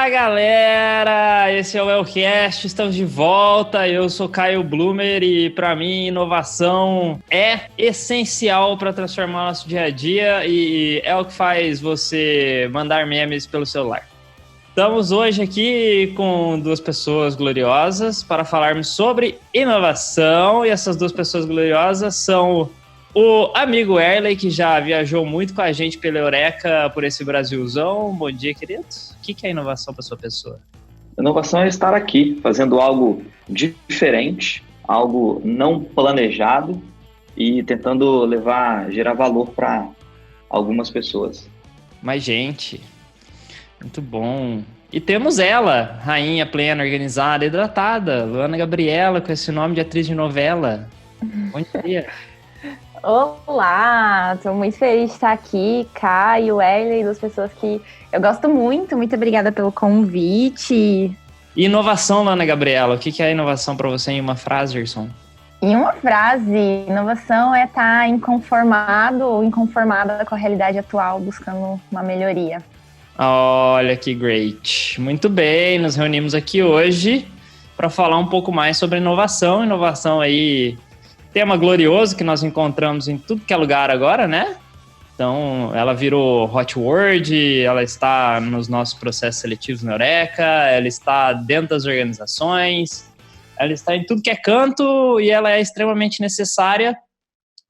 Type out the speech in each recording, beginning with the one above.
Fala galera, esse é o Elcast, estamos de volta, eu sou Caio Blumer e para mim inovação é essencial para transformar o nosso dia a dia e é o que faz você mandar memes pelo celular. Estamos hoje aqui com duas pessoas gloriosas para falarmos sobre inovação e essas duas pessoas gloriosas são o amigo Erley, que já viajou muito com a gente pela Eureka, por esse Brasilzão. Bom dia, queridos. O que é inovação para sua pessoa? Inovação é estar aqui, fazendo algo diferente, algo não planejado e tentando gerar valor para algumas pessoas. Mas, gente, muito bom. E temos ela, rainha plena, organizada, hidratada, Luana Gabriela, com esse nome de atriz de novela. Bom dia. Olá, estou muito feliz de estar aqui, Caio, Erley, duas pessoas que eu gosto muito obrigada pelo convite. E inovação, Luana Gabriela, o que é inovação para você em uma frase, Gerson? Em uma frase, inovação é estar inconformado ou inconformada com a realidade atual, buscando uma melhoria. Olha que great, muito bem, nos reunimos aqui hoje para falar um pouco mais sobre inovação aí... Tema glorioso que nós encontramos em tudo que é lugar agora, né? Então, ela virou hot word, ela está nos nossos processos seletivos na Eureka, ela está dentro das organizações, ela está em tudo que é canto e ela é extremamente necessária,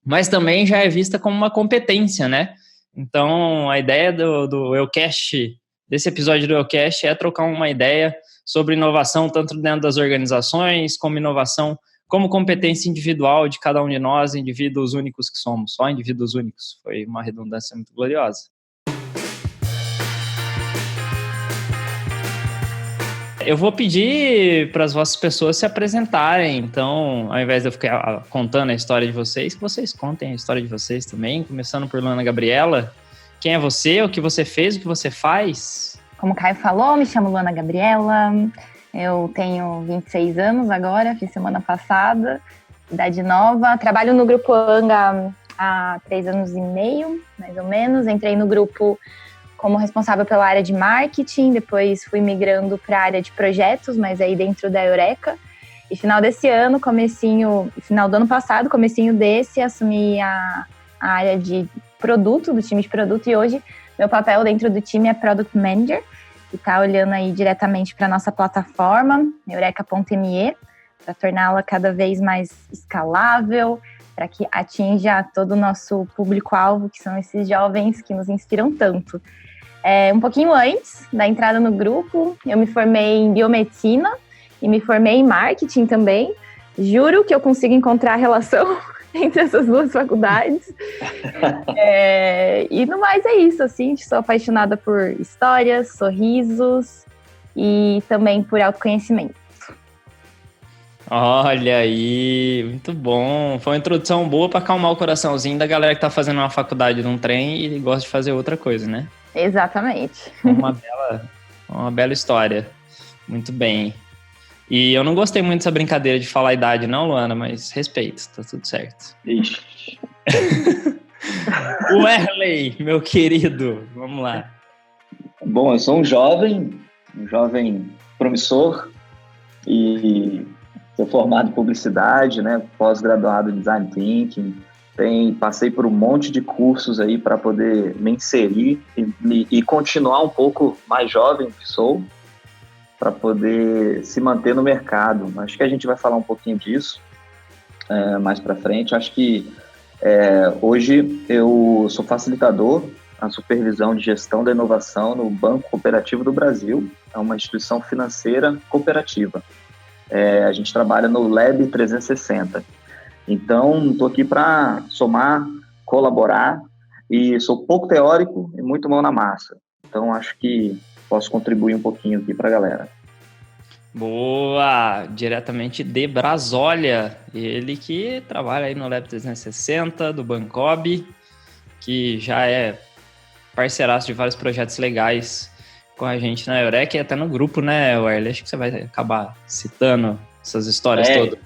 mas também já é vista como uma competência, né? Então, a ideia do Elcast, desse episódio do Elcast, é trocar uma ideia sobre inovação, tanto dentro das organizações, como inovação como competência individual de cada um de nós, indivíduos únicos que somos, só indivíduos únicos. Foi uma redundância muito gloriosa. Eu vou pedir para as vossas pessoas se apresentarem, então, ao invés de eu ficar contando a história de vocês, que vocês contem a história de vocês também, começando por Luana Gabriela. Quem é você, o que você fez, o que você faz? Como o Caio falou, me chamo Luana Gabriela. Eu tenho 26 anos agora, fiz semana passada, idade nova. Trabalho no Grupo Anga há 3 anos e meio, mais ou menos. Entrei no grupo como responsável pela área de marketing, depois fui migrando para a área de projetos, mas aí dentro da Eureka. E final do ano passado, comecinho desse, assumi a área de produto, do time de produto, e hoje meu papel dentro do time é Product Manager, que está olhando aí diretamente para a nossa plataforma, eureka.me, para torná-la cada vez mais escalável, para que atinja todo o nosso público-alvo, que são esses jovens que nos inspiram tanto. Um pouquinho antes da entrada no grupo, eu me formei em biomedicina e me formei em marketing também. Juro que eu consigo encontrar a relação entre essas duas faculdades. E no mais é isso, assim, sou apaixonada por histórias, sorrisos e também por autoconhecimento. Olha aí, muito bom. Foi uma introdução boa para acalmar o coraçãozinho da galera que tá fazendo uma faculdade num trem e gosta de fazer outra coisa, né? Exatamente. Uma bela história. Muito bem. E eu não gostei muito dessa brincadeira de falar a idade, não, Luana, mas respeito, tá tudo certo. Ixi. O Erley, meu querido, vamos lá. Bom, eu sou um jovem promissor e sou formado em publicidade, né, pós-graduado em Design Thinking. Passei por um monte de cursos aí para poder me inserir e continuar um pouco mais jovem que sou, para poder se manter no mercado. Acho que a gente vai falar um pouquinho disso mais para frente. Acho que hoje eu sou facilitador na supervisão de gestão da inovação no Banco Cooperativo do Brasil. É uma instituição financeira cooperativa. A gente trabalha no Lab 360. Então, estou aqui para somar, colaborar, e sou pouco teórico e muito mão na massa. Então, acho que posso contribuir um pouquinho aqui para a galera. Boa! Diretamente de Brasólia. Ele que trabalha aí no Lab 360 do Bancob, que já é parceiraço de vários projetos legais com a gente na Eureka e até no grupo, né, Werley? Acho que você vai acabar citando essas histórias todas.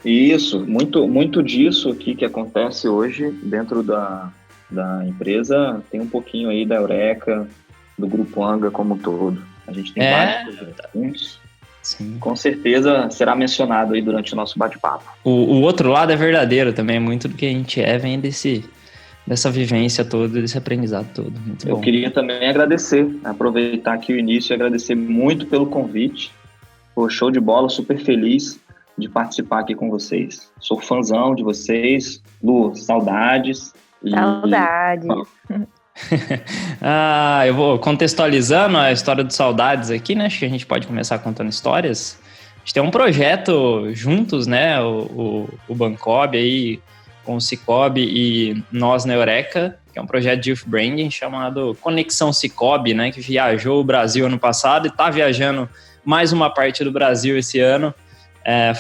Isso, muito disso aqui que acontece hoje dentro da empresa tem um pouquinho aí da Eureka, do Grupo Anga como um todo. A gente tem vários projetos juntos. Sim. Com certeza será mencionado aí durante o nosso bate-papo. O outro lado é verdadeiro também, muito do que a gente vem dessa vivência toda, desse aprendizado todo. Muito bom. Eu queria também agradecer, aproveitar aqui o início e agradecer muito pelo convite. Pô, show de bola, super feliz de participar aqui com vocês. Sou fãzão de vocês. Lu, saudades. Saudades. Eu vou contextualizando a história do Saudades aqui, né? Acho que a gente pode começar contando histórias. A gente tem um projeto juntos, né? O Bancob aí, com o Cicobi e nós na Eureka, que é um projeto de Youth Branding chamado Conexão Cicobi, né? Que viajou o Brasil ano passado e está viajando mais uma parte do Brasil esse ano,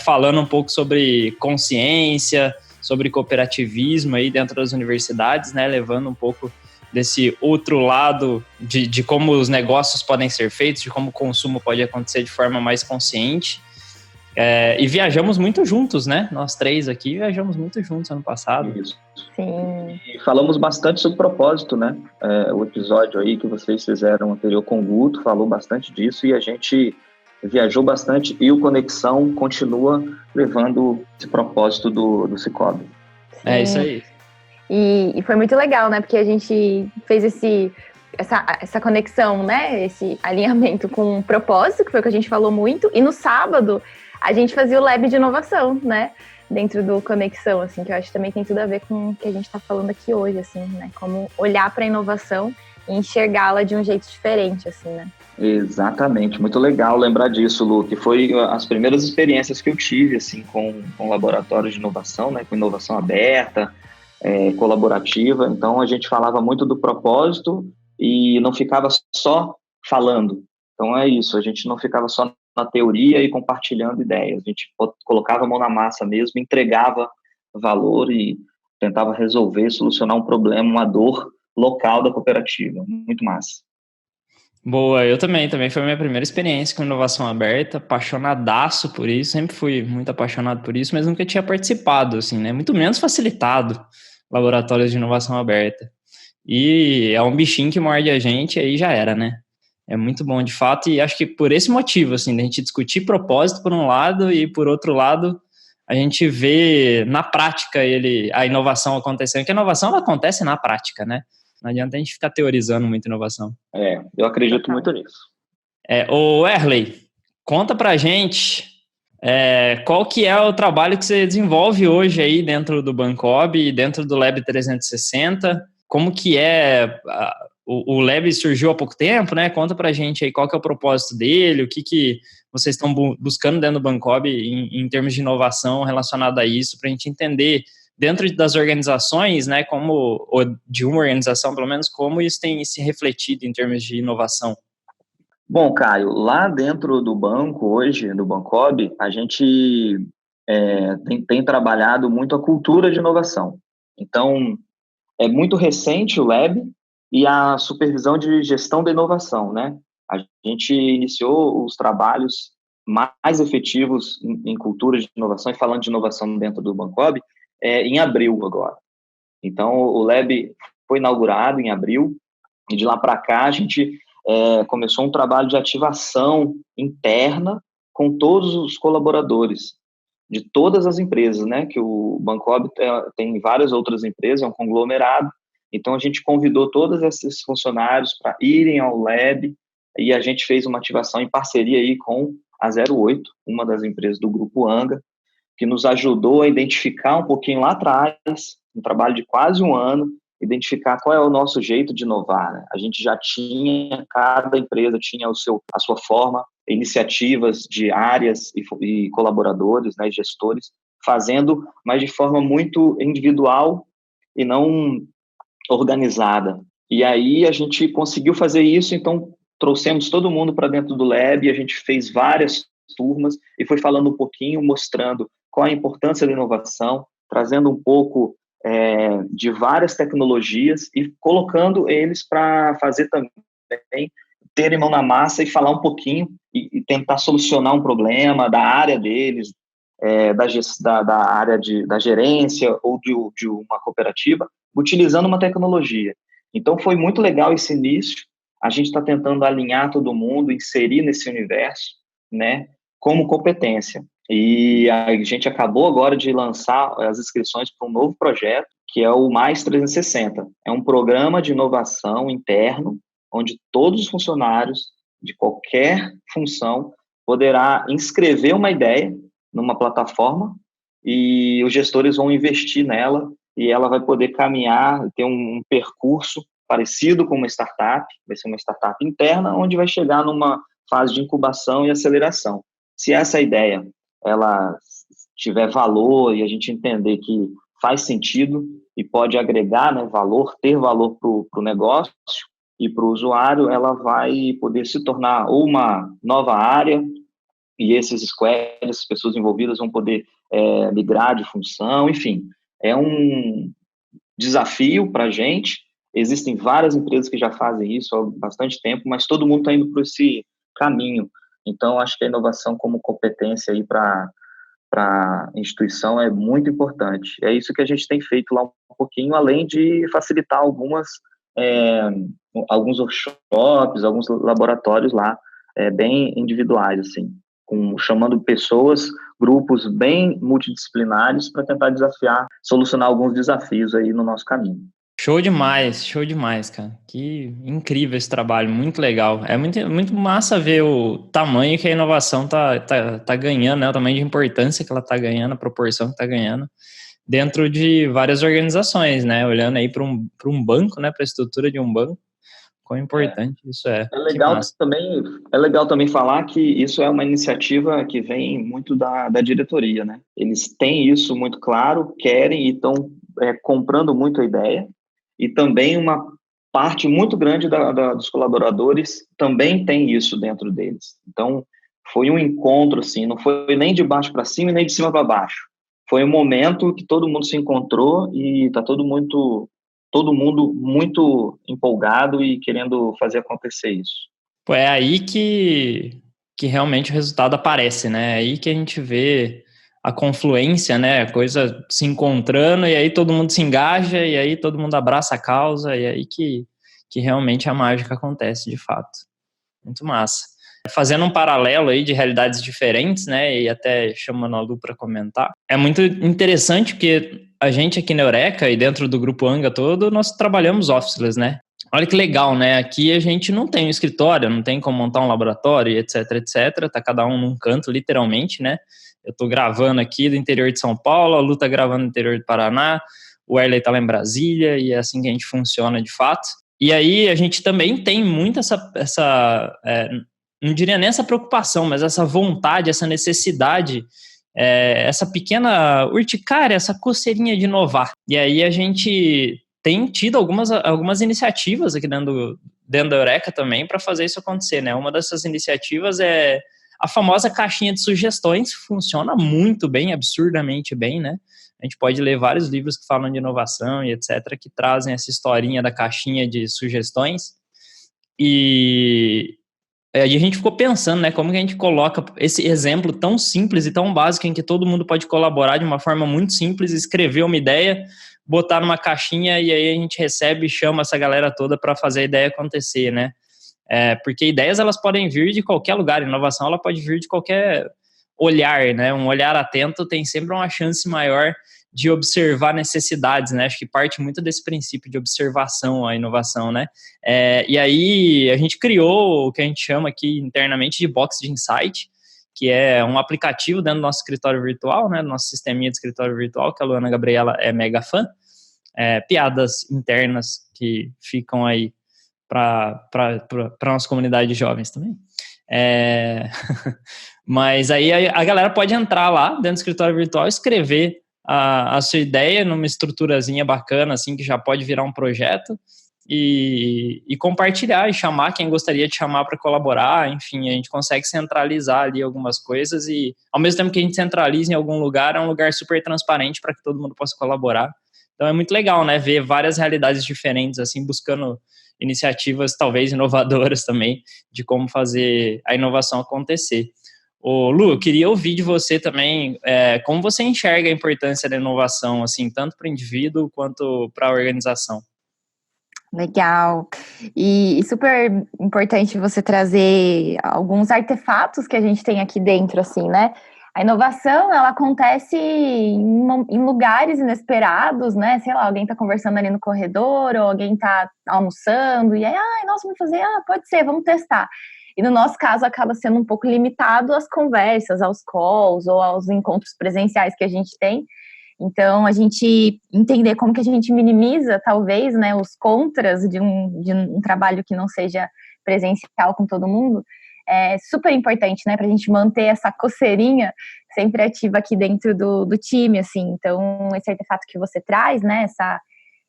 falando um pouco sobre consciência, sobre cooperativismo aí dentro das universidades, né? Levando um pouco desse outro lado de como os negócios podem ser feitos, de como o consumo pode acontecer de forma mais consciente. E viajamos muito juntos, né? Nós três aqui viajamos muito juntos ano passado. Isso. Sim. E falamos bastante sobre propósito, né? O episódio aí que vocês fizeram anterior com o Guto falou bastante disso e a gente viajou bastante e o Conexão continua levando esse propósito do Cicobi. É isso aí. E foi muito legal, né? Porque a gente fez essa conexão, né? Esse alinhamento com o propósito, que foi o que a gente falou muito. E no sábado, a gente fazia o Lab de inovação, né? Dentro do Conexão, assim, que eu acho que também tem tudo a ver com o que a gente está falando aqui hoje, assim, né? Como olhar para a inovação e enxergá-la de um jeito diferente, assim, né? Exatamente, muito legal lembrar disso, Lu, que foi as primeiras experiências que eu tive, assim, com laboratórios de inovação, né? Com inovação aberta, colaborativa. Então a gente falava muito do propósito e não ficava só falando. Então é isso, a gente não ficava só na teoria e compartilhando ideias, a gente colocava a mão na massa mesmo, entregava valor e tentava resolver, solucionar um problema, uma dor local da cooperativa. Muito massa. Boa, eu também foi a minha primeira experiência com inovação aberta, apaixonadaço por isso, sempre fui muito apaixonado por isso, mas nunca tinha participado, assim, né, muito menos facilitado laboratórios de inovação aberta. E é um bichinho que morde a gente, aí já era, né? É muito bom, de fato, e acho que por esse motivo, assim, da gente discutir propósito por um lado e por outro lado, a gente vê na prática a inovação acontecendo, que a inovação ela acontece na prática, né? Não adianta a gente ficar teorizando muita inovação. Eu acredito muito nisso. Ô Erley, conta pra gente qual que é o trabalho que você desenvolve hoje aí dentro do Bancob e dentro do Lab 360, como que o Lab surgiu há pouco tempo, né? Conta pra gente aí qual que é o propósito dele, o que vocês estão buscando dentro do Bancob em termos de inovação relacionado a isso, pra gente entender dentro das organizações, né, ou de uma organização, pelo menos, como isso tem se refletido em termos de inovação. Bom, Caio, lá dentro do banco, hoje, do Bancob, a gente tem trabalhado muito a cultura de inovação. Então, é muito recente o Lab e a supervisão de gestão da inovação, né? A gente iniciou os trabalhos mais efetivos em cultura de inovação e falando de inovação dentro do Bancob, em abril agora. Então, o Lab foi inaugurado em abril e de lá para cá a gente começou um trabalho de ativação interna com todos os colaboradores de todas as empresas, né? Que o Bancob tem várias outras empresas, é um conglomerado. Então, a gente convidou todos esses funcionários para irem ao Lab e a gente fez uma ativação em parceria aí com a 08, uma das empresas do Grupo Anga, que nos ajudou a identificar um pouquinho lá atrás, um trabalho de quase um ano, identificar qual é o nosso jeito de inovar, né? A gente já tinha, cada empresa tinha a sua forma, iniciativas de áreas e colaboradores, né, gestores, fazendo, mas de forma muito individual e não organizada. E aí a gente conseguiu fazer isso, então trouxemos todo mundo para dentro do Lab, a gente fez várias turmas e foi falando um pouquinho, mostrando qual a importância da inovação, trazendo um pouco de várias tecnologias e colocando eles para fazer também, terem mão na massa e falar um pouquinho e tentar solucionar um problema da área deles, da área da gerência ou de uma cooperativa, utilizando uma tecnologia. Então, foi muito legal esse início. a gente está tentando alinhar todo mundo, inserir nesse universo, né, como competência. E a gente acabou agora de lançar as inscrições para um novo projeto, que é o Mais 360. É um programa de inovação interno, onde todos os funcionários de qualquer função poderá inscrever uma ideia numa plataforma e os gestores vão investir nela e ela vai poder caminhar, ter um percurso parecido com uma startup, vai ser uma startup interna, onde vai chegar numa fase de incubação e aceleração. Se essa ideia ela tiver valor e a gente entender que faz sentido e pode agregar, né, valor, ter valor para o negócio e para o usuário, ela vai poder se tornar ou uma nova área e esses squads, as pessoas envolvidas vão poder migrar de função, enfim. É um desafio para a gente. Existem várias empresas que já fazem isso há bastante tempo, mas todo mundo está indo por esse caminho. Então, acho que a inovação como competência aí para a instituição é muito importante. É isso que a gente tem feito lá um pouquinho, além de facilitar alguns workshops, alguns laboratórios lá, bem individuais, assim, chamando pessoas, grupos bem multidisciplinares para tentar solucionar alguns desafios aí no nosso caminho. Show demais, cara. Que incrível esse trabalho, muito legal. É muito massa ver o tamanho que a inovação tá ganhando, né? O tamanho de importância que ela tá ganhando, a proporção que tá ganhando dentro de várias organizações, né? Olhando aí para um banco, né? Para a estrutura de um banco, quão importante isso é. É legal também falar que isso é uma iniciativa que vem muito da diretoria, né? Eles têm isso muito claro, querem e estão comprando muito a ideia. E também uma parte muito grande dos colaboradores também tem isso dentro deles. Então, foi um encontro, assim, não foi nem de baixo para cima e nem de cima para baixo. Foi um momento que todo mundo se encontrou e está todo mundo muito empolgado e querendo fazer acontecer isso. Pô, é aí que realmente o resultado aparece, né? É aí que a gente vê a confluência, né? A coisa se encontrando e aí todo mundo se engaja e aí todo mundo abraça a causa e aí que realmente a mágica acontece, de fato. Muito massa. Fazendo um paralelo aí de realidades diferentes, né? E até chamando a Lu para comentar. É muito interessante porque a gente aqui na Eureka e dentro do Grupo Anga todo, nós trabalhamos officeless, né? Olha que legal, né? Aqui a gente não tem um escritório, não tem como montar um laboratório, etc. Tá cada um num canto, literalmente, né? Eu tô gravando aqui do interior de São Paulo, a Lu tá gravando no interior do Paraná, o Erley tá lá em Brasília, e é assim que a gente funciona de fato. E aí a gente também tem muito não diria nem essa preocupação, mas essa vontade, essa necessidade, essa pequena urticária, essa coceirinha de inovar. E aí a gente tem tido algumas iniciativas aqui dentro da Eureka também para fazer isso acontecer, né? Uma dessas iniciativas é a famosa caixinha de sugestões, que funciona muito bem, absurdamente bem, né? A gente pode ler vários livros que falam de inovação e etc., que trazem essa historinha da caixinha de sugestões. E aí a gente ficou pensando, né, como que a gente coloca esse exemplo tão simples e tão básico em que todo mundo pode colaborar de uma forma muito simples, escrever uma ideia, botar numa caixinha e aí a gente recebe e chama essa galera toda para fazer a ideia acontecer, né? Porque ideias elas podem vir de qualquer lugar, inovação ela pode vir de qualquer olhar, né? Um olhar atento tem sempre uma chance maior de observar necessidades, né? Acho que parte muito desse princípio de observação a inovação, né? E aí a gente criou o que a gente chama aqui internamente de Box de Insight, que é um aplicativo dentro do nosso escritório virtual, né? Do nosso sisteminha de escritório virtual, que a Luana Gabriela é mega fã. Piadas internas que ficam aí para a nossa comunidade de jovens também. Mas aí a galera pode entrar lá dentro do escritório virtual e escrever a sua ideia numa estruturazinha bacana, assim, que já pode virar um projeto e compartilhar e chamar quem gostaria de chamar para colaborar. Enfim, a gente consegue centralizar ali algumas coisas e, ao mesmo tempo que a gente centraliza em algum lugar, é um lugar super transparente para que todo mundo possa colaborar. Então é muito legal, né, ver várias realidades diferentes, assim, buscando iniciativas talvez inovadoras também de como fazer a inovação acontecer. Ô, Lu, eu queria ouvir de você também como você enxerga a importância da inovação, assim, tanto para o indivíduo quanto para a organização. Legal. E super importante você trazer alguns artefatos que a gente tem aqui dentro, assim, né? A inovação, ela acontece em lugares inesperados, né? Sei lá, alguém tá conversando ali no corredor, ou alguém tá almoçando, e aí, nossa, vamos fazer? Pode ser, vamos testar. E no nosso caso, acaba sendo um pouco limitado às conversas, aos calls, ou aos encontros presenciais que a gente tem. Então, a gente entender como que a gente minimiza, talvez, né, os contras de um trabalho que não seja presencial com todo mundo, é super importante, né, para a gente manter essa coceirinha sempre ativa aqui dentro do time, assim. Então, esse artefato que você traz, né,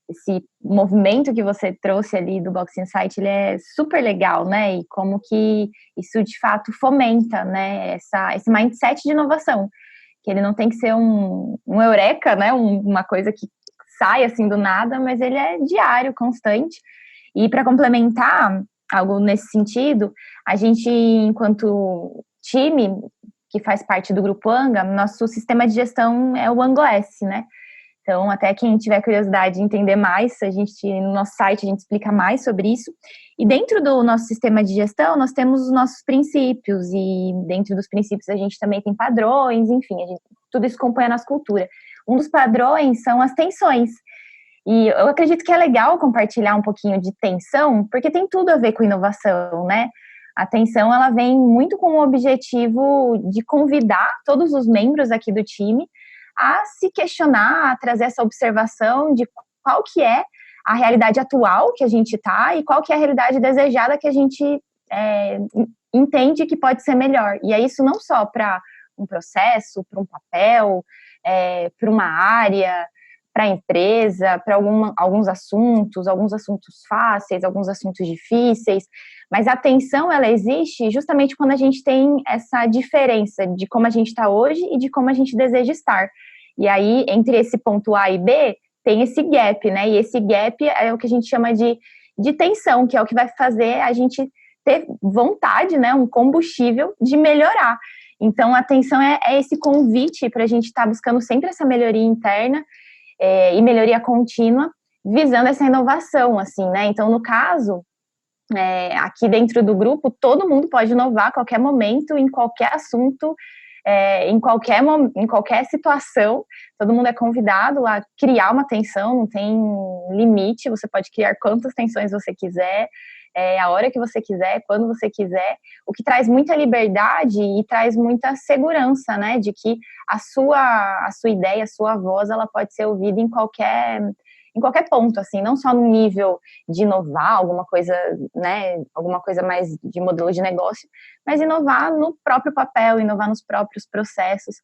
esse movimento que você trouxe ali do Box Insight, ele é super legal, né, e como que isso, de fato, fomenta, né, esse mindset de inovação, que ele não tem que ser um eureka, né, uma coisa que sai assim do nada, mas ele é diário, constante. E para complementar algo nesse sentido, a gente, enquanto time que faz parte do Grupo Anga, nosso sistema de gestão é o AngoS, né? Então, até quem tiver curiosidade de entender mais, no nosso site a gente explica mais sobre isso. E dentro do nosso sistema de gestão, nós temos os nossos princípios, e dentro dos princípios a gente também tem padrões, enfim, tudo isso compõe a nossa cultura. Um dos padrões são as tensões. E eu acredito que é legal compartilhar um pouquinho de tensão, porque tem tudo a ver com inovação, né? A tensão, ela vem muito com o objetivo de convidar todos os membros aqui do time a se questionar, a trazer essa observação de qual que é a realidade atual que a gente está e qual que é a realidade desejada que a gente entende que pode ser melhor. E é isso não só para um processo, para um papel, para uma área, para a empresa, para alguns assuntos fáceis, alguns assuntos difíceis, mas a tensão, ela existe justamente quando a gente tem essa diferença de como a gente está hoje e de como a gente deseja estar. E aí, entre esse ponto A e B, tem esse gap, né? E esse gap é o que a gente chama de tensão, que é o que vai fazer a gente ter vontade, né? Um combustível de melhorar. Então, a tensão é esse convite para a gente estar buscando sempre essa melhoria interna, e melhoria contínua, visando essa inovação, assim, né? Então, no caso, aqui dentro do grupo, todo mundo pode inovar a qualquer momento, em qualquer assunto, em qualquer situação. Todo mundo é convidado a criar uma tensão, não tem limite, você pode criar quantas tensões você quiser, a hora que você quiser, quando você quiser, o que traz muita liberdade e traz muita segurança, né, de que a sua ideia, a sua voz, ela pode ser ouvida em qualquer ponto, assim, não só no nível de inovar alguma coisa, né, alguma coisa mais de modelo de negócio, mas inovar no próprio papel, inovar nos próprios processos.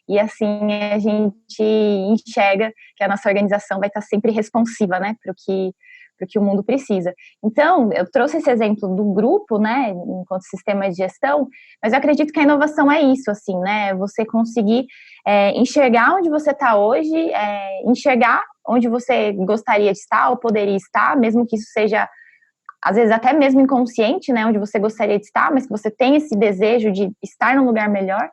E assim a gente enxerga que a nossa organização vai estar sempre responsiva, né, para o que o mundo precisa. Então, eu trouxe esse exemplo do grupo, né, enquanto sistema de gestão, mas eu acredito que a inovação é isso, assim, né, você conseguir enxergar onde você está hoje, enxergar onde você gostaria de estar ou poderia estar, mesmo que isso seja, às vezes, até mesmo inconsciente, né, onde você gostaria de estar, mas que você tem esse desejo de estar num lugar melhor.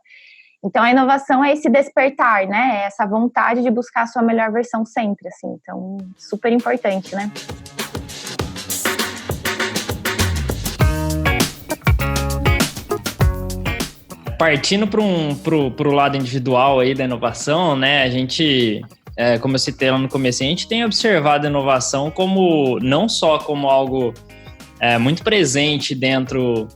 Então, a inovação é esse despertar, né, essa vontade de buscar a sua melhor versão sempre, assim. Então, super importante, né? Partindo para o lado individual aí da inovação, né, a gente, como eu citei lá no começo, a gente tem observado a inovação como, não só como algo muito presente dentro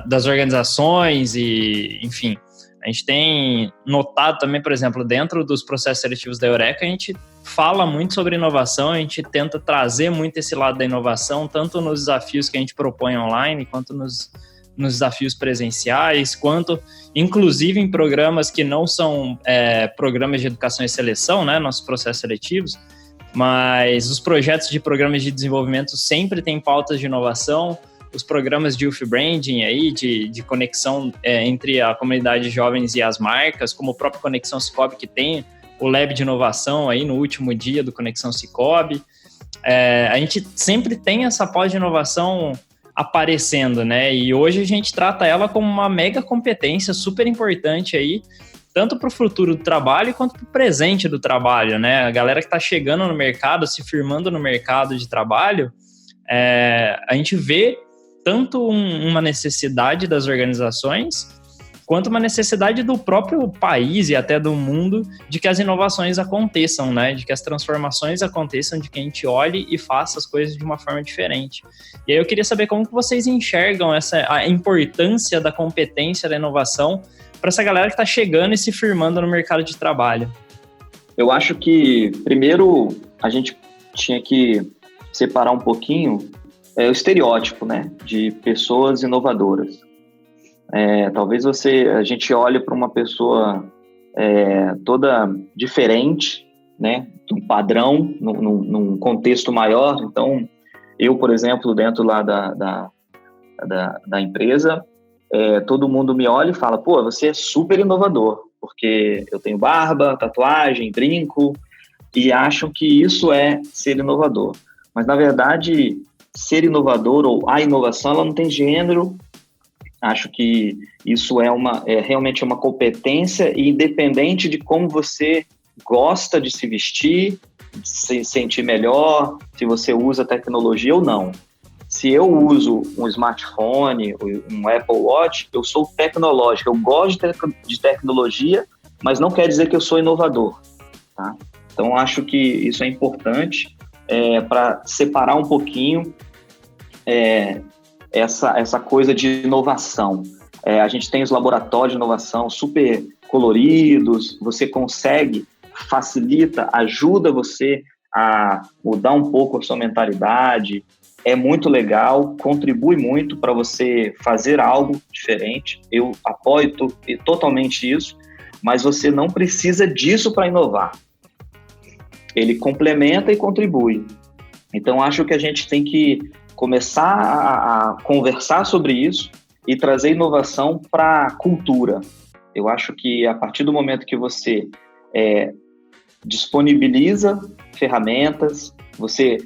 das organizações e, enfim, a gente tem notado também, por exemplo, dentro dos processos seletivos da Eureka, a gente fala muito sobre inovação, a gente tenta trazer muito esse lado da inovação, tanto nos desafios que a gente propõe online, quanto nos desafios presenciais, quanto inclusive em programas que não são programas de educação e seleção, né, nossos processos seletivos, mas os projetos de programas de desenvolvimento sempre têm pautas de inovação, os programas de youth branding aí, de conexão entre a comunidade de jovens e as marcas, como o próprio Conexão Cicobi, que tem o Lab de Inovação aí no último dia do Conexão Cicobi. A gente sempre tem essa pauta de inovação aparecendo, né? E hoje a gente trata ela como uma mega competência super importante aí, tanto para o futuro do trabalho quanto para o presente do trabalho, né? A galera que está chegando no mercado, se firmando no mercado de trabalho, a gente vê tanto uma necessidade das organizações quanto uma necessidade do próprio país e até do mundo de que as inovações aconteçam, né? De que as transformações aconteçam, de que a gente olhe e faça as coisas de uma forma diferente. E aí eu queria saber como que vocês enxergam a importância da competência da inovação para essa galera que está chegando e se firmando no mercado de trabalho. Eu acho que, primeiro, a gente tinha que separar um pouquinho o estereótipo, né, de pessoas inovadoras. Talvez a gente olhe para uma pessoa toda diferente, né, de um padrão, num contexto maior. Então, eu, por exemplo, dentro lá da empresa, todo mundo me olha e fala, pô, você é super inovador, porque eu tenho barba, tatuagem, brinco, e acham que isso é ser inovador. Mas, na verdade, ser inovador ou a inovação, ela não tem gênero. Acho que isso realmente uma competência, e independente de como você gosta de se vestir, de se sentir melhor, se você usa tecnologia ou não. Se eu uso um smartphone, um Apple Watch, eu sou tecnológico, eu gosto de tecnologia, mas não quer dizer que eu sou inovador, tá? Então, acho que isso é importante para separar um pouquinho essa coisa de inovação. A gente tem os laboratórios de inovação super coloridos, você consegue, facilita, ajuda você a mudar um pouco a sua mentalidade, é muito legal, contribui muito para você fazer algo diferente. Eu apoio totalmente isso, mas você não precisa disso para inovar. Ele complementa e contribui. Então, acho que a gente tem que começar a conversar sobre isso e trazer inovação para a cultura. Eu acho que a partir do momento que você disponibiliza ferramentas, você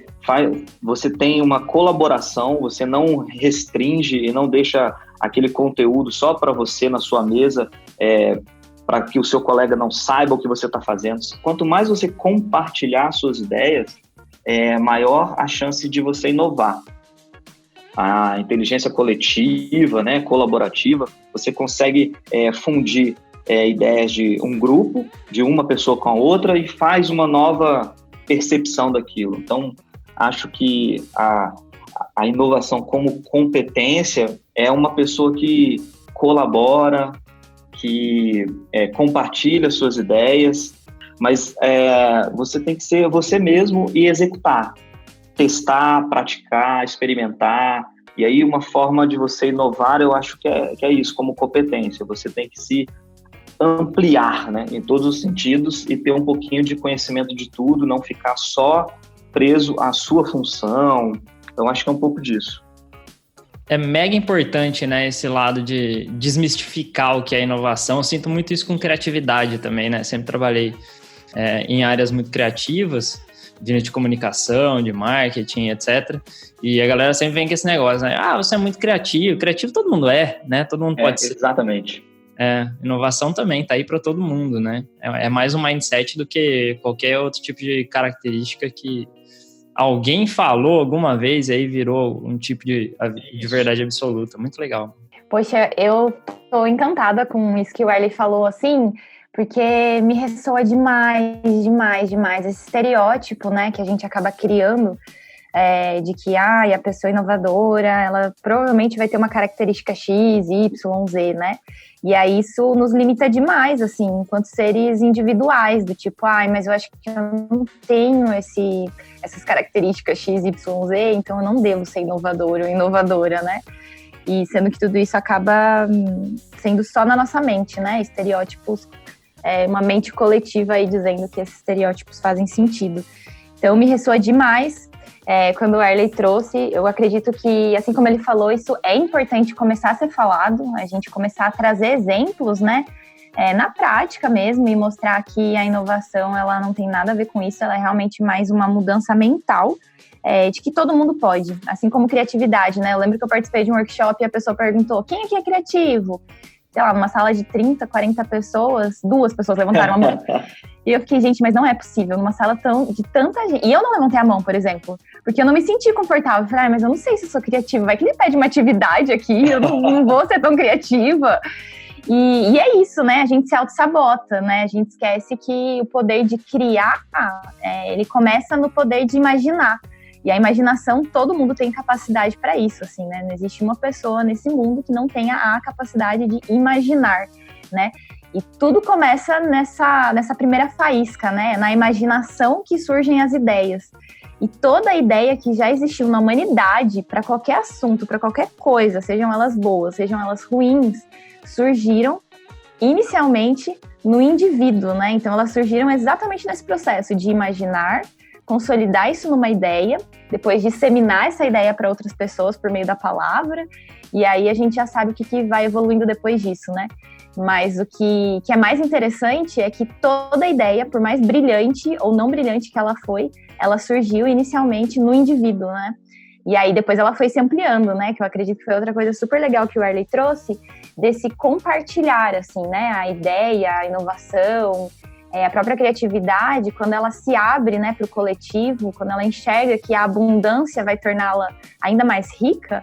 tem uma colaboração, você não restringe e não deixa aquele conteúdo só para você na sua mesa, para que o seu colega não saiba o que você está fazendo. Quanto mais você compartilhar suas ideias, maior a chance de você inovar. A inteligência coletiva, né, colaborativa, você consegue fundir ideias de um grupo, de uma pessoa com a outra, e faz uma nova percepção daquilo. Então, acho que a inovação como competência é uma pessoa que colabora, que compartilha suas ideias, mas você tem que ser você mesmo e executar. Testar, praticar, experimentar. E aí uma forma de você inovar, eu acho que é isso, como competência. Você tem que se ampliar, né, em todos os sentidos, e ter um pouquinho de conhecimento de tudo, não ficar só preso à sua função. Então, acho que é um pouco disso. É mega importante, né, esse lado de desmistificar o que é inovação. Eu sinto muito isso com criatividade também, né? Sempre trabalhei em áreas muito criativas, de comunicação, de marketing, etc. E a galera sempre vem com esse negócio, né? Você é muito criativo. Criativo todo mundo né? Todo mundo pode ser. Exatamente. Inovação também tá aí para todo mundo, né? É mais um mindset do que qualquer outro tipo de característica que alguém falou alguma vez e aí virou um tipo de verdade absoluta. Muito legal. Poxa, eu tô encantada com isso que o Arley falou, assim, porque me ressoa demais esse estereótipo, né, que a gente acaba criando, de que a pessoa inovadora, ela provavelmente vai ter uma característica X, Y, Z, né? E aí isso nos limita demais, assim, enquanto seres individuais, do tipo, mas eu acho que eu não tenho essas características X, Y, Z, então eu não devo ser inovador ou inovadora, né? E sendo que tudo isso acaba sendo só na nossa mente, né? Estereótipos, uma mente coletiva aí dizendo que esses estereótipos fazem sentido. Então me ressoa demais. Quando o Arley trouxe, eu acredito que, assim como ele falou, isso é importante começar a ser falado, a gente começar a trazer exemplos, né, na prática mesmo, e mostrar que a inovação, ela não tem nada a ver com isso, ela é realmente mais uma mudança mental, de que todo mundo pode, assim como criatividade, né? Eu lembro que eu participei de um workshop e a pessoa perguntou, quem aqui é criativo? sei lá, numa sala de 30, 40 pessoas, 2 pessoas levantaram a mão. E eu fiquei, gente, mas não é possível, numa sala de tanta gente. E eu não levantei a mão, por exemplo, porque eu não me senti confortável. Eu falei, mas eu não sei se eu sou criativa, vai que ele pede uma atividade aqui, eu não vou ser tão criativa. E é isso, né? A gente se auto-sabota, né? A gente esquece que o poder de criar, ele começa no poder de imaginar. E a imaginação, todo mundo tem capacidade para isso, assim, né? Não existe uma pessoa nesse mundo que não tenha a capacidade de imaginar, né? E tudo começa nessa primeira faísca, né? Na imaginação que surgem as ideias. E toda ideia que já existiu na humanidade, para qualquer assunto, para qualquer coisa, sejam elas boas, sejam elas ruins, surgiram inicialmente no indivíduo, né? Então elas surgiram exatamente nesse processo de imaginar, consolidar isso numa ideia, depois disseminar essa ideia para outras pessoas por meio da palavra, e aí a gente já sabe o que vai evoluindo depois disso, né? Mas o que é mais interessante é que toda ideia, por mais brilhante ou não brilhante que ela foi, ela surgiu inicialmente no indivíduo, né? E aí depois ela foi se ampliando, né? Que eu acredito que foi outra coisa super legal que o Arley trouxe, desse compartilhar, assim, né? A ideia, a inovação, a própria criatividade, quando ela se abre, né, para o coletivo, quando ela enxerga que a abundância vai torná-la ainda mais rica,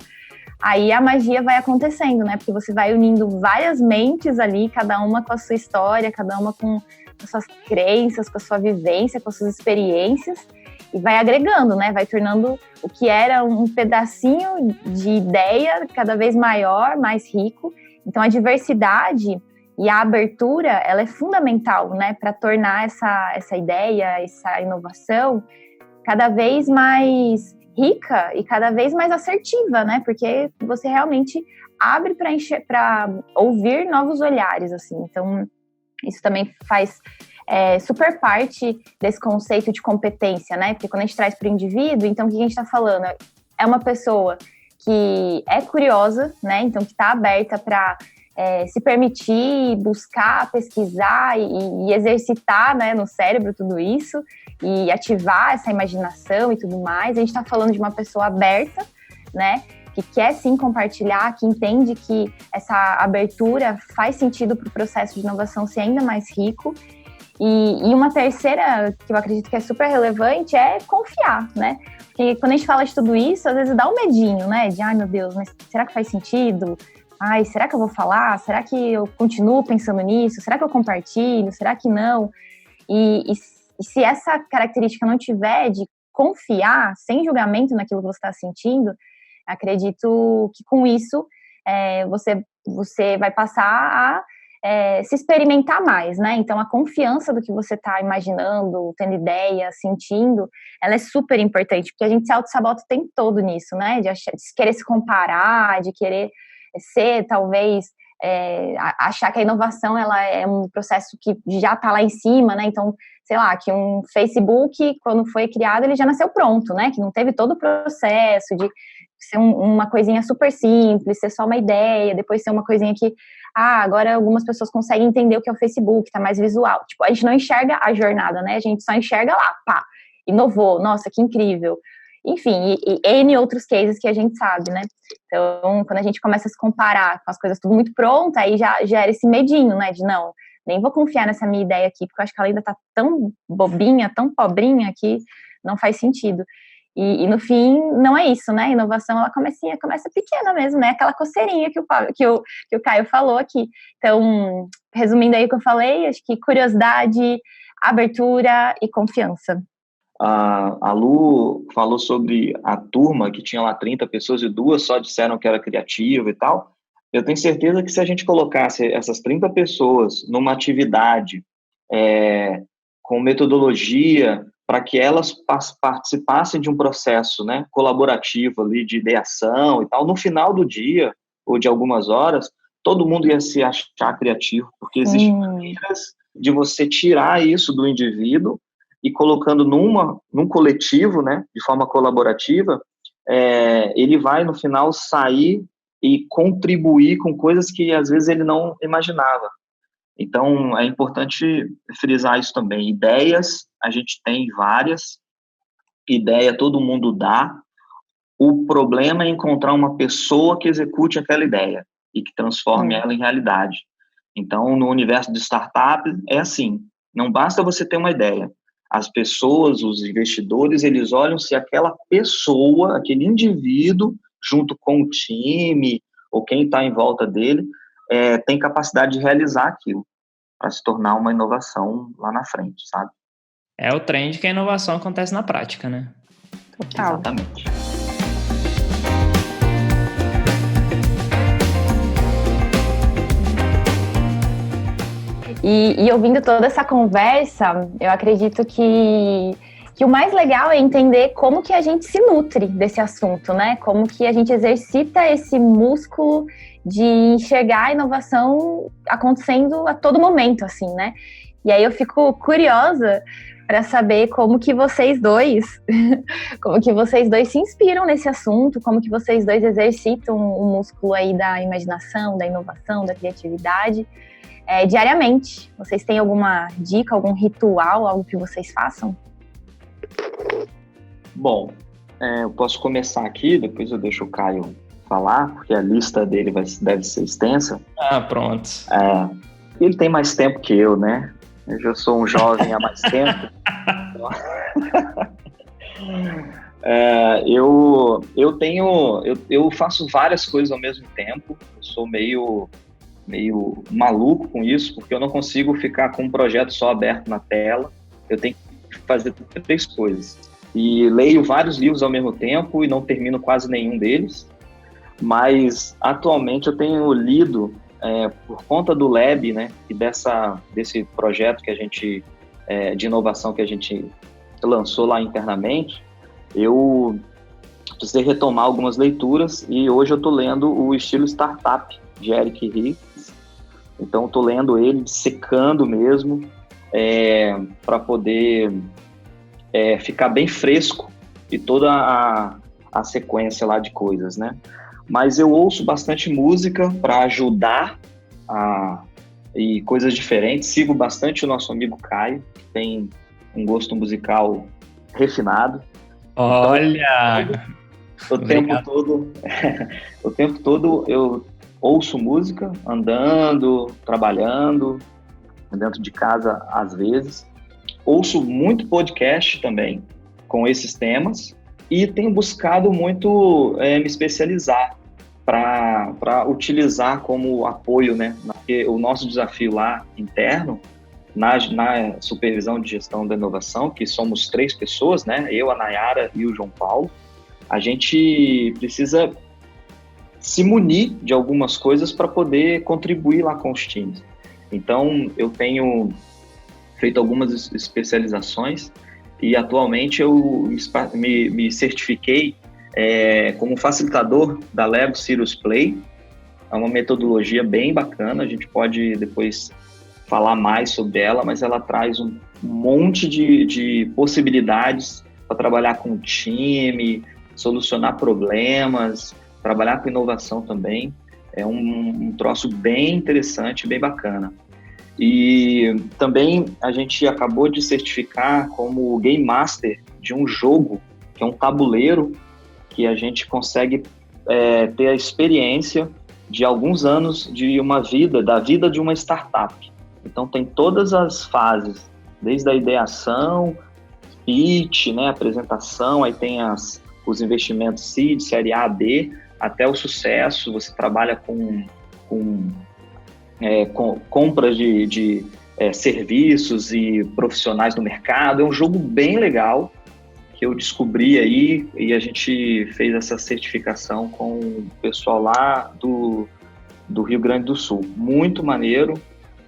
aí a magia vai acontecendo, né? Porque você vai unindo várias mentes ali, cada uma com a sua história, cada uma com as suas crenças, com a sua vivência, com as suas experiências, e vai agregando, né? Vai tornando o que era um pedacinho de ideia cada vez maior, mais rico. Então a diversidade e a abertura, ela é fundamental, né? Para tornar essa ideia, essa inovação cada vez mais rica e cada vez mais assertiva, né? Porque você realmente abre para ouvir novos olhares, assim. Então, isso também faz super parte desse conceito de competência, né? Porque quando a gente traz para o indivíduo, então o que a gente está falando? É uma pessoa que é curiosa, né? Então, que está aberta para se permitir buscar, pesquisar e exercitar, né, no cérebro tudo isso e ativar essa imaginação e tudo mais. A gente está falando de uma pessoa aberta, né, que quer sim compartilhar, que entende que essa abertura faz sentido para o processo de inovação ser ainda mais rico. E uma terceira, que eu acredito que é super relevante, é confiar, né? Porque quando a gente fala de tudo isso, às vezes dá um medinho, né? De, ai meu Deus, mas será que faz sentido? Ai, será que eu vou falar? Será que eu continuo pensando nisso? Será que eu compartilho? Será que não? E se essa característica não tiver de confiar, sem julgamento naquilo que você está sentindo, acredito que com isso você vai passar a se experimentar mais, né? Então, a confiança do que você está imaginando, tendo ideia, sentindo, ela é super importante, porque a gente se auto-sabota o tempo todo nisso, né? De querer se comparar, de querer ser, talvez, achar que a inovação ela é um processo que já está lá em cima, né? Então, sei lá, que um Facebook, quando foi criado, ele já nasceu pronto, né? Que não teve todo o processo de ser uma coisinha super simples, ser só uma ideia, depois ser uma coisinha que, agora algumas pessoas conseguem entender o que é o Facebook, tá mais visual. Tipo, a gente não enxerga a jornada, né? A gente só enxerga lá, pá, inovou, nossa, que incrível. Enfim, e N outros cases que a gente sabe, né? Então, quando a gente começa a se comparar com as coisas tudo muito pronto, aí já gera esse medinho, né? De não, nem vou confiar nessa minha ideia aqui, porque eu acho que ela ainda tá tão bobinha, tão pobrinha que não faz sentido. E no fim, não é isso, né? A inovação, ela começa pequena mesmo, né? Aquela coceirinha que o Caio falou aqui. Então, resumindo aí o que eu falei, acho que curiosidade, abertura e confiança. A Lu falou sobre a turma que tinha lá 30 pessoas e 2 só disseram que era criativa e tal. Eu tenho certeza que se a gente colocasse essas 30 pessoas numa atividade com metodologia para que elas participassem de um processo, né, colaborativo ali de ideação e tal, no final do dia ou de algumas horas, todo mundo ia se achar criativo, porque existem maneiras de você tirar isso do indivíduo e colocando num coletivo, né, de forma colaborativa, ele vai, no final, sair e contribuir com coisas que, às vezes, ele não imaginava. Então, é importante frisar isso também. Ideias, a gente tem várias. Ideia todo mundo dá. O problema é encontrar uma pessoa que execute aquela ideia. e que transforme ela em realidade. Então, no universo de startup, é assim, não basta você ter uma ideia. As pessoas, os investidores, eles olham se aquela pessoa, aquele indivíduo, junto com o time, ou quem está em volta dele, tem capacidade de realizar aquilo, para se tornar uma inovação lá na frente, sabe? É o trem de que a inovação acontece na prática, né? Total. Exatamente. E ouvindo toda essa conversa, eu acredito que o mais legal é entender como que a gente se nutre desse assunto, né? Como que a gente exercita esse músculo de enxergar a inovação acontecendo a todo momento, assim, né? E aí eu fico curiosa para saber como que vocês dois se inspiram nesse assunto, como que vocês dois exercitam o músculo aí da imaginação, da inovação, da criatividade, diariamente. Vocês têm alguma dica, algum ritual, algo que vocês façam? Bom, eu posso começar aqui, depois eu deixo o Caio falar, porque a lista dele deve ser extensa. Ah, pronto. Ele tem mais tempo que eu, né? Eu já sou um jovem há mais tempo. Eu faço várias coisas ao mesmo tempo. Eu sou meio maluco com isso, porque eu não consigo ficar com um projeto só aberto na tela. Eu tenho que fazer 3 coisas. E leio vários livros ao mesmo tempo e não termino quase nenhum deles. Mas, atualmente, eu tenho lido, por conta do Lab, né, e desse projeto que a gente, de inovação que a gente lançou lá internamente, eu precisei retomar algumas leituras e hoje eu estou lendo o Estilo Startup, de Eric Ries. Então, estou lendo ele, dissecando mesmo, para poder ficar bem fresco e toda a sequência lá de coisas, né? Mas eu ouço bastante música para ajudar e coisas diferentes. Sigo bastante o nosso amigo Caio, que tem um gosto musical refinado. Olha! Então, o tempo todo eu ouço música, andando, trabalhando, dentro de casa às vezes. Ouço muito podcast também com esses temas e tenho buscado muito me especializar para utilizar como apoio, né? Porque o nosso desafio lá interno, na supervisão de gestão da inovação, que somos 3 pessoas, né? Eu, a Nayara e o João Paulo, a gente precisa se munir de algumas coisas para poder contribuir lá com os times. Então, eu tenho feito algumas especializações e atualmente eu me certifiquei como facilitador da Lego Serious Play. É uma metodologia bem bacana, a gente pode depois falar mais sobre ela, mas ela traz um monte de possibilidades para trabalhar com o time, solucionar problemas, trabalhar com inovação também. É um troço bem interessante, bem bacana. E também a gente acabou de certificar como Game Master de um jogo, que é um tabuleiro, que a gente consegue ter a experiência de alguns anos da vida de uma startup. Então tem todas as fases, desde a ideação, pitch, né, apresentação, aí tem os investimentos seed, série A, B, até o sucesso. Você trabalha com compras de serviços e profissionais no mercado. É um jogo bem legal que eu descobri aí e a gente fez essa certificação com o pessoal lá do Rio Grande do Sul. Muito maneiro,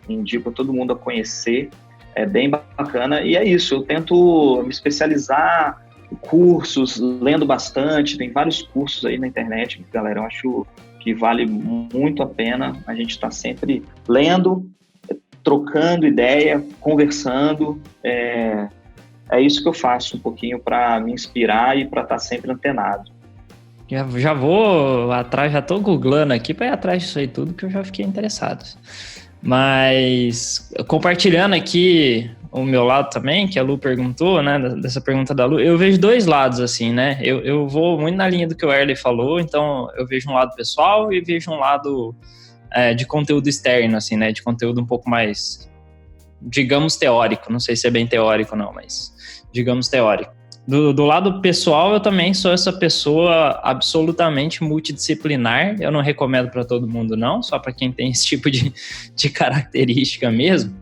indico a todo mundo a conhecer, é bem bacana. E é isso, eu tento me especializar em cursos, lendo bastante, tem vários cursos aí na internet, galera, eu acho que vale muito a pena a gente estar sempre lendo, trocando ideia, conversando. É isso que eu faço um pouquinho para me inspirar e para estar sempre antenado. Já vou atrás, já estou googlando aqui para ir atrás disso aí tudo, que eu já fiquei interessado. Mas compartilhando aqui o meu lado também, que a Lu perguntou, né, dessa pergunta da Lu, eu vejo dois lados, assim, né, eu vou muito na linha do que o Erley falou, então eu vejo um lado pessoal e vejo um lado de conteúdo externo, assim, né, de conteúdo um pouco mais, digamos, teórico, não sei se é bem teórico não, mas digamos teórico. Do lado pessoal, eu também sou essa pessoa absolutamente multidisciplinar, eu não recomendo para todo mundo não, só para quem tem esse tipo de característica mesmo,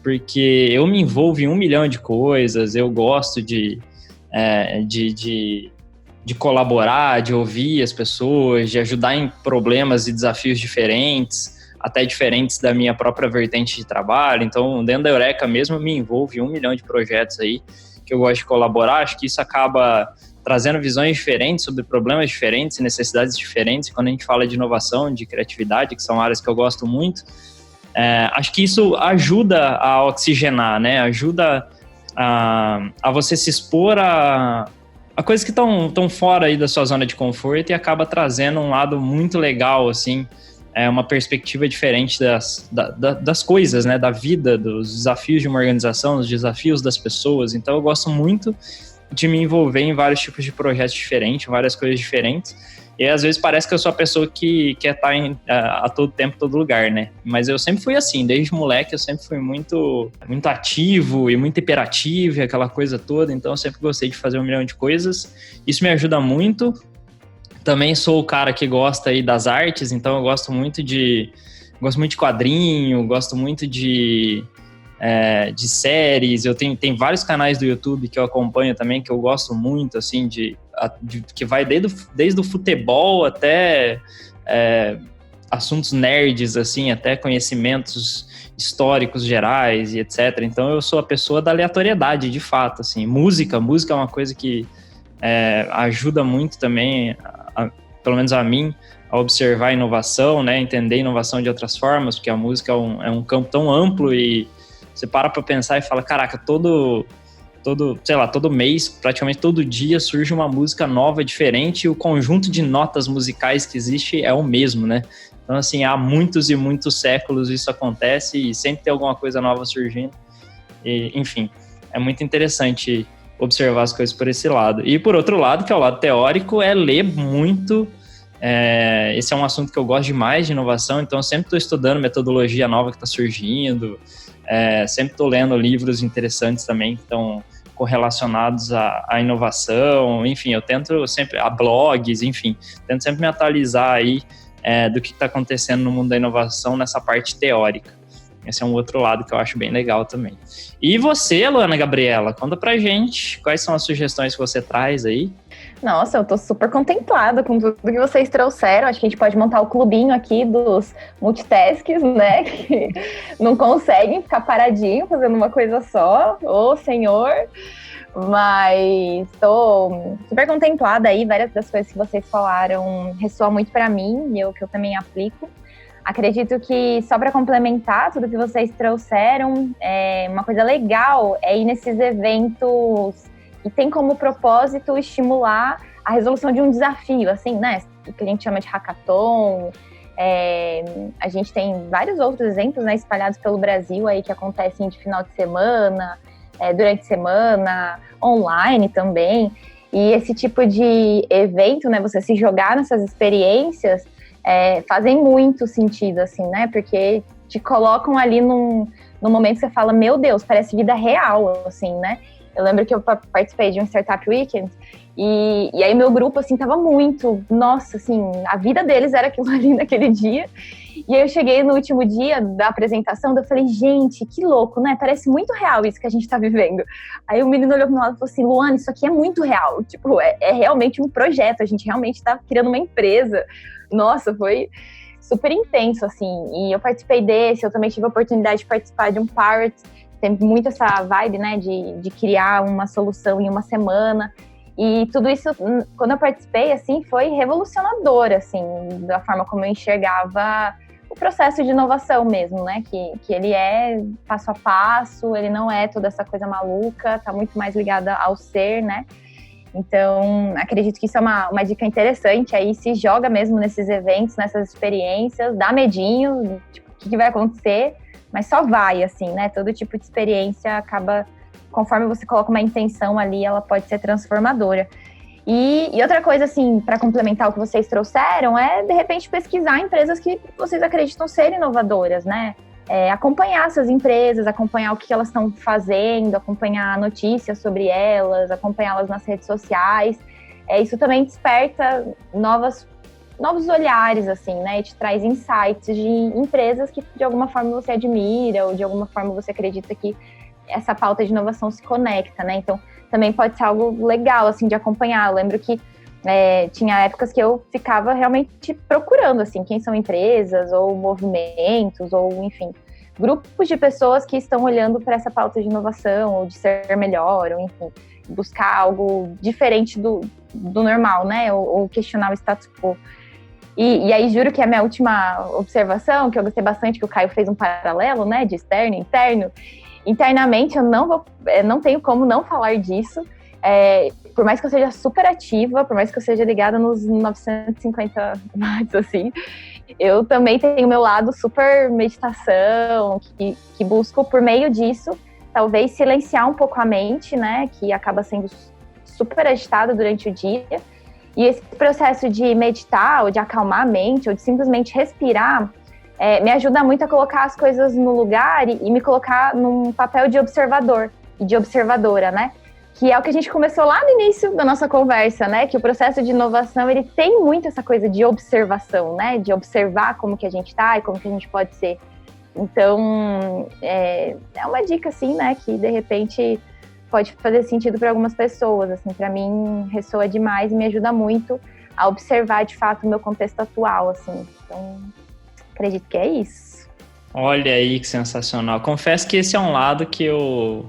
porque eu me envolvo em 1 milhão de coisas, eu gosto de colaborar, de ouvir as pessoas, de ajudar em problemas e desafios diferentes, até diferentes da minha própria vertente de trabalho. Então, dentro da Eureka mesmo, eu me envolvo em 1 milhão de projetos aí, que eu gosto de colaborar. Acho que isso acaba trazendo visões diferentes sobre problemas diferentes, necessidades diferentes. Quando a gente fala de inovação, de criatividade, que são áreas que eu gosto muito, acho que isso ajuda a oxigenar, né? Ajuda a você se expor a coisas que estão fora aí da sua zona de conforto e acaba trazendo um lado muito legal, assim, uma perspectiva diferente das coisas, né? Da vida, dos desafios de uma organização, dos desafios das pessoas. Então eu gosto muito de me envolver em vários tipos de projetos diferentes, várias coisas diferentes. E às vezes parece que eu sou a pessoa que quer estar a todo tempo, em todo lugar, né? Mas eu sempre fui assim, desde moleque eu sempre fui muito, muito ativo e muito hiperativo, aquela coisa toda. Então eu sempre gostei de fazer 1 milhão de coisas. Isso me ajuda muito. Também sou o cara que gosta aí das artes, então eu gosto muito de quadrinho, gosto muito de séries. Eu tenho vários canais do YouTube que eu acompanho também, que eu gosto muito, assim, que vai desde o futebol até assuntos nerds, assim, até conhecimentos históricos gerais e etc. Então eu sou a pessoa da aleatoriedade, de fato, assim. Música é uma coisa que ajuda muito também, pelo menos a mim, a observar a inovação, né, entender a inovação de outras formas, porque a música é um campo tão amplo e você para pensar e fala, caraca, todo mês, praticamente todo dia surge uma música nova, diferente, e o conjunto de notas musicais que existe é o mesmo, né? Então, assim, há muitos e muitos séculos isso acontece e sempre tem alguma coisa nova surgindo. E, enfim, é muito interessante observar as coisas por esse lado. E por outro lado, que é o lado teórico, é ler muito. Esse é um assunto que eu gosto demais de inovação, então eu sempre estou estudando metodologia nova que está surgindo, sempre estou lendo livros interessantes também que estão correlacionados à inovação, enfim, eu tento sempre, a blogs, enfim, tento sempre me atualizar aí do que está acontecendo no mundo da inovação nessa parte teórica. Esse é um outro lado que eu acho bem legal também. E você, Luana Gabriela, conta pra gente quais são as sugestões que você traz aí. Nossa, eu tô super contemplada com tudo que vocês trouxeram. Acho que a gente pode montar o clubinho aqui dos multitasks, né? Que não conseguem ficar paradinho fazendo uma coisa só. Ô, senhor! Mas tô super contemplada aí. Várias das coisas que vocês falaram ressoam muito pra mim e que eu também aplico. Acredito que, só para complementar tudo que vocês trouxeram, uma coisa legal é ir nesses eventos e tem como propósito estimular a resolução de um desafio, assim, né? O que a gente chama de hackathon. A gente tem vários outros exemplos, né, espalhados pelo Brasil aí que acontecem de final de semana, durante a semana, online também. E esse tipo de evento, né, você se jogar nessas experiências, fazem muito sentido, assim, né? Porque te colocam ali num momento que você fala, meu Deus, parece vida real, assim, né? Eu lembro que eu participei de um Startup Weekend e aí meu grupo, assim, tava muito... Nossa, assim, a vida deles era aquilo ali naquele dia. E aí eu cheguei no último dia da apresentação, eu falei, gente, que louco, né? Parece muito real isso que a gente tá vivendo. Aí o menino olhou pro meu lado e falou assim, Luana, isso aqui é muito real. Tipo, é realmente um projeto, a gente realmente tá criando uma empresa. Nossa, foi super intenso, assim. E eu participei desse, eu também tive a oportunidade de participar de um Pirate. Tem muito essa vibe, né, de criar uma solução em uma semana. E tudo isso, quando eu participei, assim, foi revolucionador, assim, da forma como eu enxergava o processo de inovação mesmo, né, que ele é passo a passo, ele não é toda essa coisa maluca, tá muito mais ligada ao ser, né. Então, acredito que isso é uma dica interessante, aí se joga mesmo nesses eventos, nessas experiências, dá medinho, tipo, o que vai acontecer, mas só vai, assim, né? Todo tipo de experiência acaba, conforme você coloca uma intenção ali, ela pode ser transformadora. E outra coisa, assim, para complementar o que vocês trouxeram, é, de repente, pesquisar empresas que vocês acreditam ser inovadoras, né? Acompanhar essas empresas, acompanhar o que elas estão fazendo, acompanhar notícias sobre elas, acompanhá-las nas redes sociais. Isso também desperta novos olhares, assim, né? E te traz insights de empresas que, de alguma forma, você admira ou, de alguma forma, você acredita que essa pauta de inovação se conecta, né? Então, também pode ser algo legal, assim, de acompanhar. Eu lembro que tinha épocas que eu ficava realmente procurando, assim, quem são empresas ou movimentos ou, enfim, grupos de pessoas que estão olhando para essa pauta de inovação ou de ser melhor, ou, enfim, buscar algo diferente do normal, né? Ou questionar o status quo. E aí, juro que a minha última observação, que eu gostei bastante, que o Caio fez um paralelo, né, de externo e interno. Internamente, eu não tenho como não falar disso. Por mais que eu seja super ativa, por mais que eu seja ligada nos 950 watts, assim, eu também tenho meu lado super meditação, que busco, por meio disso, talvez silenciar um pouco a mente, né, que acaba sendo super agitada durante o dia. E esse processo de meditar, ou de acalmar a mente, ou de simplesmente respirar, me ajuda muito a colocar as coisas no lugar e me colocar num papel de observador e de observadora, né? Que é o que a gente começou lá no início da nossa conversa, né? Que o processo de inovação, ele tem muito essa coisa de observação, né? De observar como que a gente tá e como que a gente pode ser. Então, é uma dica, assim, né? Que, de repente, pode fazer sentido para algumas pessoas, assim. Para mim, ressoa demais e me ajuda muito a observar, de fato, o meu contexto atual, assim. Então, acredito que é isso. Olha aí que sensacional. Confesso que esse é um lado que eu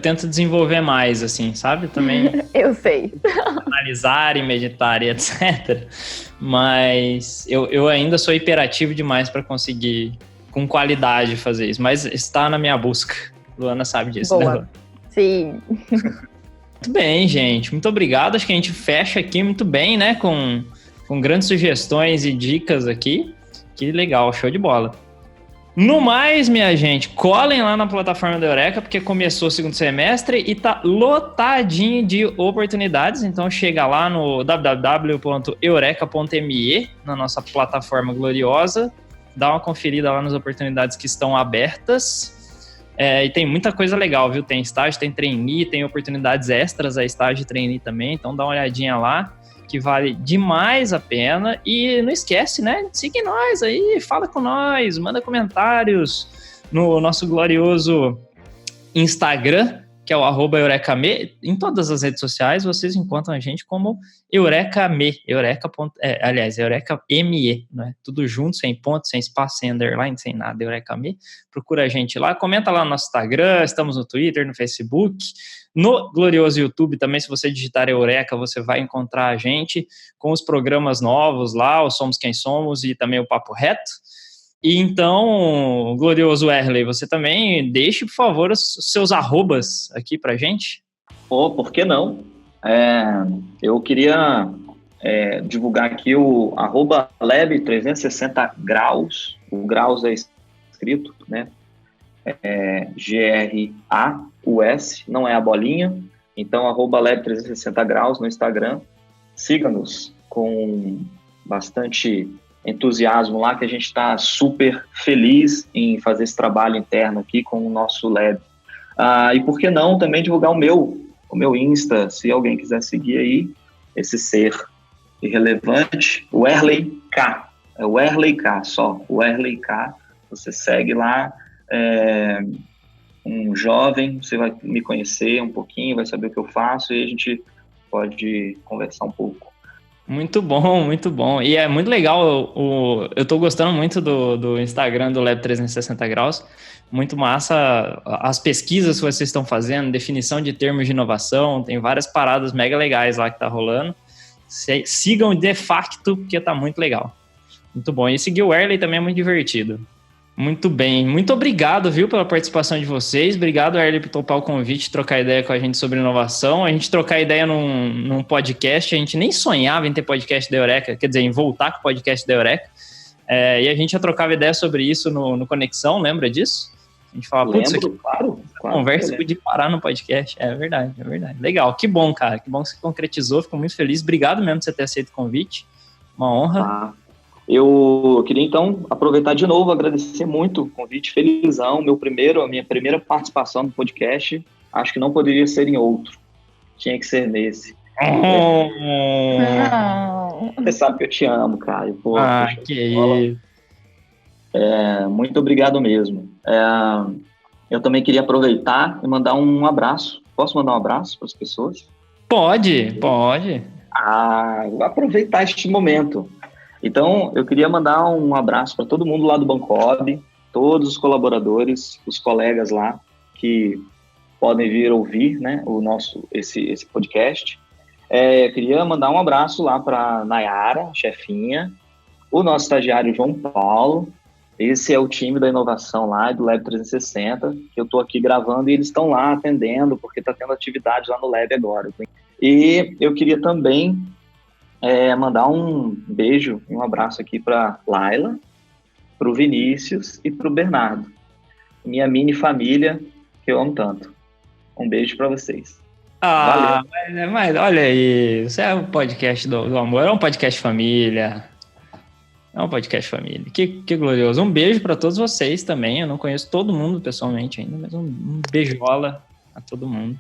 tento desenvolver mais, assim, sabe? Também. Eu sei. Analisar e meditar e etc. Mas eu ainda sou hiperativo demais para conseguir, com qualidade, fazer isso. Mas está na minha busca. Luana sabe disso, boa. Né? Sim. Muito bem, gente. Muito obrigado. Acho que a gente fecha aqui muito bem, né? Com grandes sugestões e dicas aqui. Que legal, show de bola. No mais, minha gente, colhem lá na plataforma da Eureka, porque começou o segundo semestre e tá lotadinho de oportunidades. Então chega lá no www.eureka.me, na nossa plataforma gloriosa, dá uma conferida lá nas oportunidades que estão abertas. E tem muita coisa legal, viu? Tem estágio, tem trainee, tem oportunidades extras a estágio e trainee também. Então dá uma olhadinha lá, que vale demais a pena. E não esquece, né? Siga nós aí, fala com nós, manda comentários no nosso glorioso Instagram, que é o @EurekaMe. Em todas as redes sociais vocês encontram a gente como EurekaMe, EurekaMe, né? Tudo junto, sem ponto, sem espaço, sem underline, sem nada, EurekaMe. Procura a gente lá, comenta lá no nosso Instagram, estamos no Twitter, no Facebook, no glorioso YouTube também. Se você digitar Eureka, você vai encontrar a gente com os programas novos lá, o Somos Quem Somos e também o Papo Reto. E então, glorioso Erley, você também deixe, por favor, os seus arrobas aqui pra gente. Por que não? Eu queria divulgar aqui o @lab360graus. O graus é escrito, né? GRAUS, não é a bolinha. Então, @lab360graus no Instagram. Siga-nos com bastante entusiasmo lá, que a gente está super feliz em fazer esse trabalho interno aqui com o nosso Lab. E por que não também divulgar o meu Insta, se alguém quiser seguir aí, esse ser irrelevante, o Erley K. É o Erley K, só. O Erley K, você segue lá, um jovem, você vai me conhecer um pouquinho, vai saber o que eu faço e a gente pode conversar um pouco. Muito bom, muito bom. E é muito legal, eu tô gostando muito do Instagram do Lab 360 Graus, muito massa as pesquisas que vocês estão fazendo, definição de termos de inovação, tem várias paradas mega legais lá que tá rolando. Sigam de facto, porque tá muito legal. Muito bom. E seguir o Erley também é muito divertido. Muito bem, muito obrigado, viu, pela participação de vocês. Obrigado, Erley, por topar o convite, trocar ideia com a gente sobre inovação. A gente trocar ideia num podcast, a gente nem sonhava em ter podcast da Eureka, quer dizer, em voltar com o podcast da Eureka. E a gente já trocava ideia sobre isso no Conexão, lembra disso? A gente fala, putz, isso aqui, claro. Conversa podia parar no podcast. É verdade. Legal, que bom, cara. Que bom que você concretizou, fico muito feliz. Obrigado mesmo por você ter aceito o convite. Uma honra. Eu queria, então, aproveitar de novo, agradecer muito o convite, felizão, a minha primeira participação no podcast. Acho que não poderia ser em outro. Tinha que ser nesse. Você sabe que eu te amo, cara. Pô, que isso. Muito obrigado mesmo. Eu também queria aproveitar e mandar um abraço. Posso mandar um abraço para as pessoas? Pode. Vou aproveitar este momento. Então, eu queria mandar um abraço para todo mundo lá do Bancob, todos os colaboradores, os colegas lá que podem vir ouvir, né, esse podcast. Eu queria mandar um abraço lá para Nayara, chefinha, o nosso estagiário João Paulo. Esse é o time da inovação lá, do Lab 360, que eu estou aqui gravando e eles estão lá atendendo, porque está tendo atividade lá no Lab agora. E eu queria também mandar um beijo e um abraço aqui para Laila, para o Vinícius e para o Bernardo, minha mini família, que eu amo tanto. Um beijo para vocês. Valeu. Mas olha aí, isso é um podcast do amor, é um podcast família. É um podcast família. Que glorioso. Um beijo para todos vocês também. Eu não conheço todo mundo pessoalmente ainda, mas um beijola a todo mundo.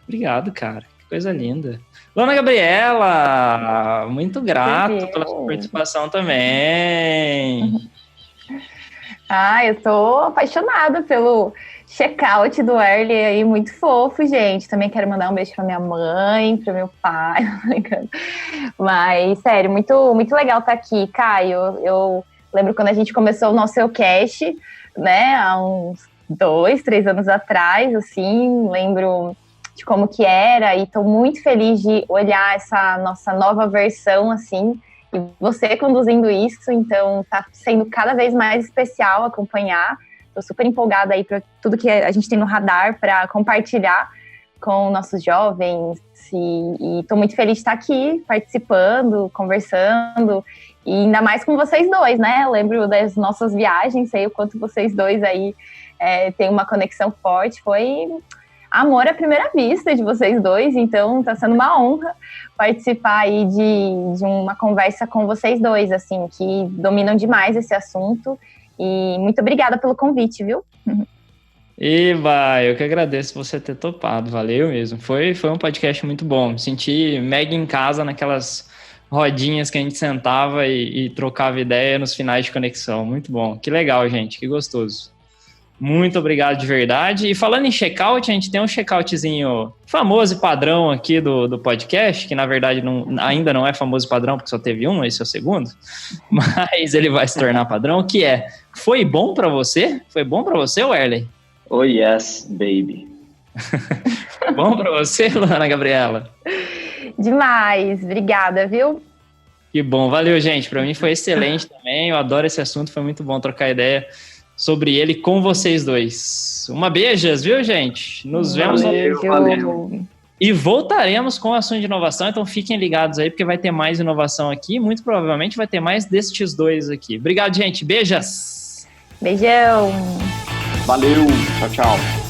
Obrigado, cara. Que coisa linda. Luana Gabriela, muito grato pela sua participação também. Eu tô apaixonada pelo check-out do Early aí, muito fofo, gente. Também quero mandar um beijo pra minha mãe, pro meu pai. Mas, sério, muito, muito legal estar aqui, Caio. Eu lembro quando a gente começou o nosso Eucast, né, há uns 2, 3 anos atrás, assim, lembro de como que era, e tô muito feliz de olhar essa nossa nova versão, assim, e você conduzindo isso, então tá sendo cada vez mais especial acompanhar. Estou super empolgada aí para tudo que a gente tem no radar para compartilhar com nossos jovens, e estou muito feliz de estar aqui participando, conversando, e ainda mais com vocês dois, né? Eu lembro das nossas viagens, sei o quanto vocês dois aí têm uma conexão forte, foi amor à primeira vista de vocês dois, então está sendo uma honra participar aí de uma conversa com vocês dois, assim, que dominam demais esse assunto. E muito obrigada pelo convite, viu? Eba, eu que agradeço você ter topado, valeu mesmo. Foi um podcast muito bom. Me senti mega em casa naquelas rodinhas que a gente sentava e trocava ideia nos finais de conexão. Muito bom. Que legal, gente. Que gostoso. Muito obrigado de verdade. E falando em check-out, a gente tem um check-outzinho famoso e padrão aqui do podcast, que na verdade ainda não é famoso e padrão, porque só teve um, esse é o segundo, mas ele vai se tornar padrão, que foi bom pra você? Foi bom pra você, Werley? Oh yes, baby. Foi bom pra você, Luana Gabriela? Demais, obrigada, viu? Que bom, valeu, gente. Pra mim foi excelente também, eu adoro esse assunto, foi muito bom trocar ideia sobre ele com vocês dois. Uma beijas, viu, gente? Nos vemos. Valeu. E voltaremos com o assunto de inovação, então fiquem ligados aí, porque vai ter mais inovação aqui, muito provavelmente vai ter mais destes dois aqui. Obrigado, gente. Beijas! Beijão! Valeu, tchau, tchau.